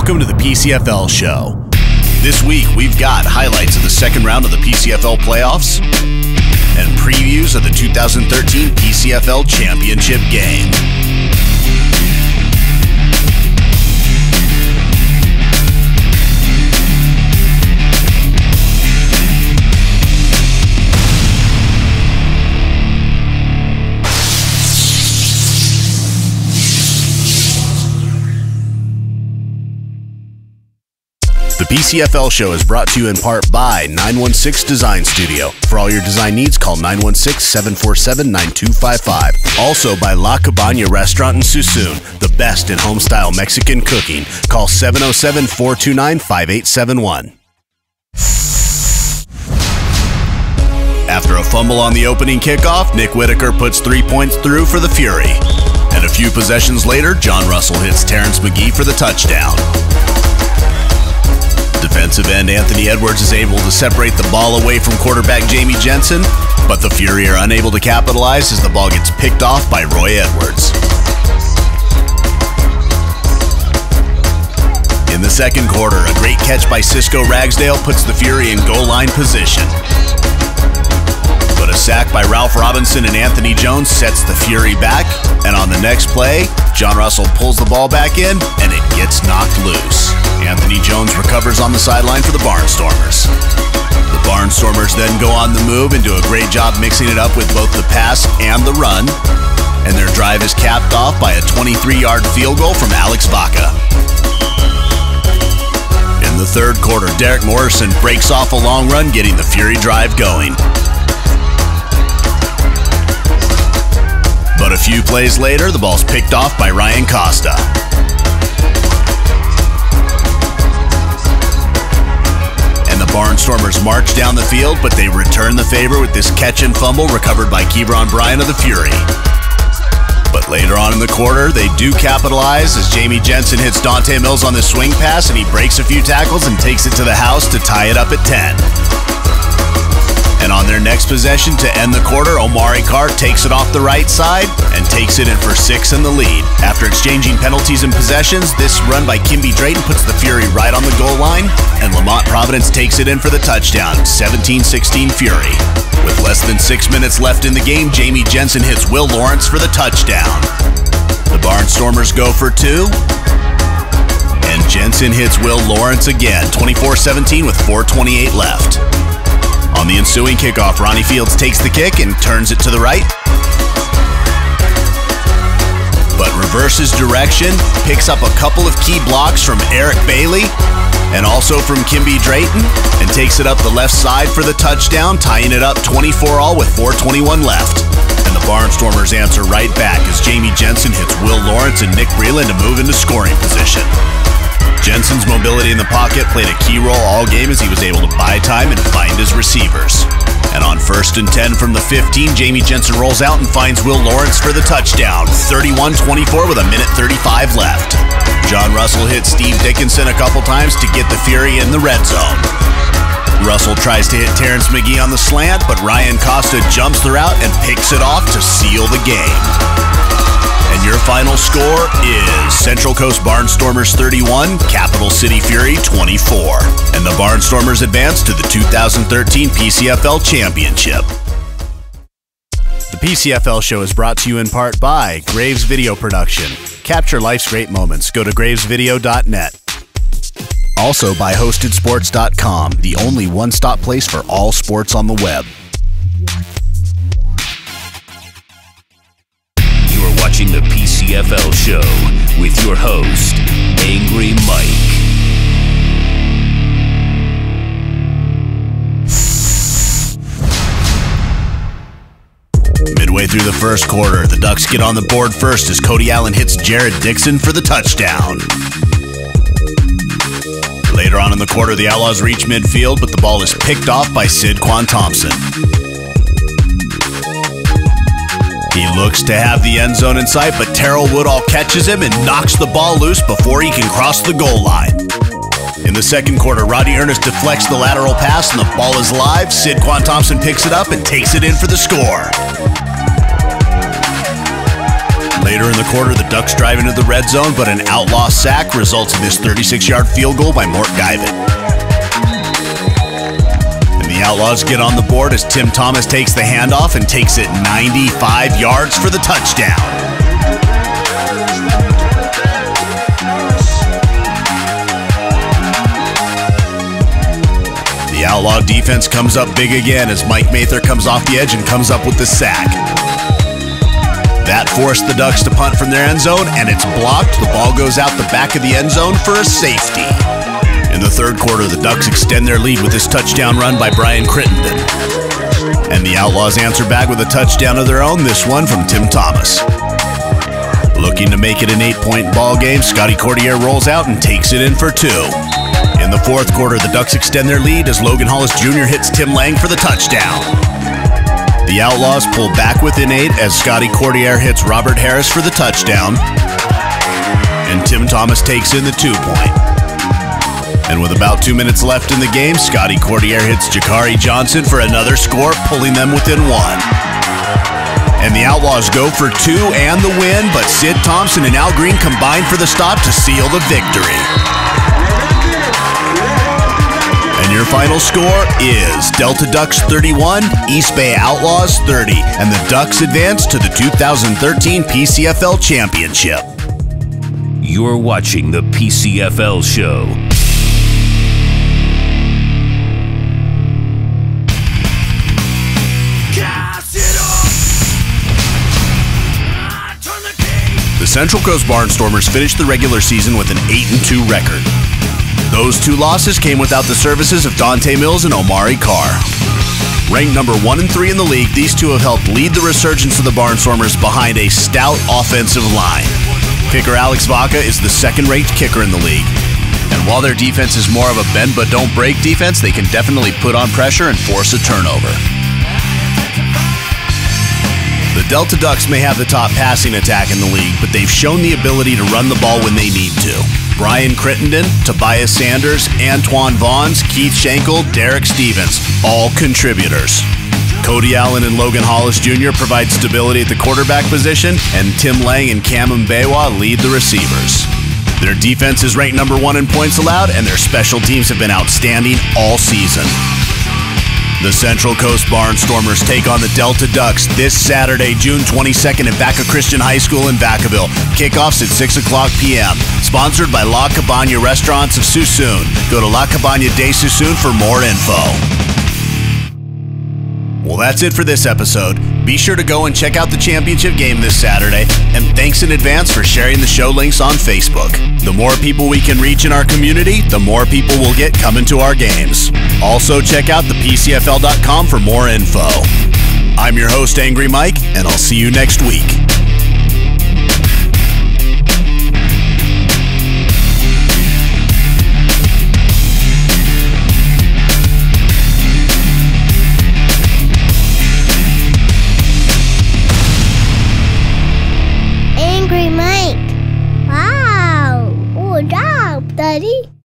Welcome to the PCFL show. This week we've got highlights of the second round of the PCFL playoffs and previews of the 2013 PCFL championship game. The PCFL show is brought to you in part by 916 Design Studio. For all your design needs, call 916-747-9255. Also by La Cabana Restaurant in Suisun, the best in home-style Mexican cooking. Call 707-429-5871. After a fumble on the opening kickoff, Nick Whitaker puts 3 points through for the Fury. And a few possessions later, John Russell hits Terrence McGee for the touchdown. Defensive end Anthony Edwards is able to separate the ball away from quarterback Jamie Jensen, but the Fury are unable to capitalize as the ball gets picked off by Roy Edwards. In the second quarter, a great catch by Cisco Ragsdale puts the Fury in goal line position. But a sack by Ralph Robinson and Anthony Jones sets the Fury back, and on the next play, John Russell pulls the ball back in, and it gets knocked loose. Anthony Jones recovers on the sideline for the Barnstormers. The Barnstormers then go on the move and do a great job mixing it up with both the pass and the run, and their drive is capped off by a 23-yard field goal from Alex Vaca. In the third quarter, Derek Morrison breaks off a long run, getting the Fury drive going. But a few plays later, the ball's picked off by Ryan Costa. And the Barnstormers march down the field, but they return the favor with this catch and fumble recovered by Kevron Bryan of the Fury. But later on in the quarter, they do capitalize as Jamie Jensen hits Dante Mills on the swing pass, and he breaks a few tackles and takes it to the house to tie it up at 10. And on their next possession to end the quarter, Omari Carr takes it off the right side and takes it in for 6 in the lead. After exchanging penalties and possessions, this run by Kimby Drayton puts the Fury right on the goal line, and Lamont Providence takes it in for the touchdown, 17-16 Fury. With less than 6 minutes left in the game, Jamie Jensen hits Will Lawrence for the touchdown. The Barnstormers go for 2, and Jensen hits Will Lawrence again, 24-17 with 4:28 left. On the ensuing kickoff, Ronnie Fields takes the kick and turns it to the right, but reverses direction, picks up a couple of key blocks from Eric Bailey and also from Kimby Drayton, and takes it up the left side for the touchdown, tying it up 24-all with 4:21 left. And the Barnstormers answer right back as Jamie Jensen hits Will Lawrence and Nick Breland to move into scoring position. Jensen's mobility in the pocket played a key role all game as he was able to buy time and find his receivers. And on 1st and 10 from the 15, Jamie Jensen rolls out and finds Will Lawrence for the touchdown, 31-24 with a minute 35 left. John Russell hit Steve Dickinson a couple times to get the Fury in the red zone. Russell tries to hit Terrence McGee on the slant, but Ryan Costa jumps the route and picks it off to seal the game. And your final score is Central Coast Barnstormers 31, Capital City Fury 24. And the Barnstormers advance to the 2013 PCFL Championship. The PCFL show is brought to you in part by Graves Video Production. Capture life's great moments. Go to gravesvideo.net. Also by HostedSports.com, the only one-stop place for all sports on the web. Watching the PCFL show with your host, Angry Mike. Midway through the first quarter, the Ducks get on the board first as Cody Allen hits Jared Dixon for the touchdown. Later on in the quarter, the Outlaws reach midfield, but the ball is picked off by Sidquan Thompson. He looks to have the end zone in sight, but Terrell Woodall catches him and knocks the ball loose before he can cross the goal line. In the second quarter, Rodney Ernest deflects the lateral pass and the ball is live. Sidquan Thompson picks it up and takes it in for the score. Later in the quarter, the Ducks drive into the red zone, but an Outlaw sack results in this 36-yard field goal by Mort Guyvin. And the Outlaws get on the board as Tim Thomas takes the handoff and takes it 95 yards for the touchdown. The Outlaw defense comes up big again as Mike Mather comes off the edge and comes up with the sack. That forced the Ducks to punt from their end zone, and it's blocked. The ball goes out the back of the end zone for a safety. In the third quarter, the Ducks extend their lead with this touchdown run by Brian Crittenden. And the Outlaws answer back with a touchdown of their own, this one from Tim Thomas. Looking to make it an 8-point ball game, Scotty Cordier rolls out and takes it in for 2. In the fourth quarter, the Ducks extend their lead as Logan Hollis Jr. hits Tim Lang for the touchdown. The Outlaws pull back within 8 as Scotty Cordier hits Robert Harris for the touchdown. And Tim Thomas takes in the 2-point. And with about 2 minutes left in the game, Scotty Cordier hits Jakari Johnson for another score, pulling them within 1. And the Outlaws go for 2 and the win, but Sid Thompson and Al Green combine for the stop to seal the victory. And your final score is Delta Ducks 31, East Bay Outlaws 30, and the Ducks advance to the 2013 PCFL Championship. You're watching the PCFL show. The Central Coast Barnstormers finished the regular season with an 8-2 record. Those 2 losses came without the services of Dante Mills and Omari Carr. Ranked number 1 and 3 in the league, these two have helped lead the resurgence of the Barnstormers behind a stout offensive line. Kicker Alex Vaca is the second-ranked kicker in the league. And while their defense is more of a bend-but-don't-break defense, they can definitely put on pressure and force a turnover. The Delta Ducks may have the top passing attack in the league, but they've shown the ability to run the ball when they need to. Brian Crittenden, Tobias Sanders, Antoine Vaughns, Keith Schenkel, Derek Stevens, all contributors. Cody Allen and Logan Hollis Jr. provide stability at the quarterback position, and Tim Lang and Cam Mbewa lead the receivers. Their defense is ranked number 1 in points allowed, and their special teams have been outstanding all season. The Central Coast Barnstormers take on the Delta Ducks this Saturday, June 22nd at Vaca Christian High School in Vacaville. Kickoffs at 6 o'clock p.m. Sponsored by La Cabana Restaurants of Suisun. Go to La Cabana de Suisun for more info. Well, that's it for this episode. Be sure to go and check out the championship game this Saturday, and thanks in advance for sharing the show links on Facebook. The more people we can reach in our community, the more people will get coming to our games. Also, check out the PCFL.com for more info. I'm your host, Angry Mike, and I'll see you next week.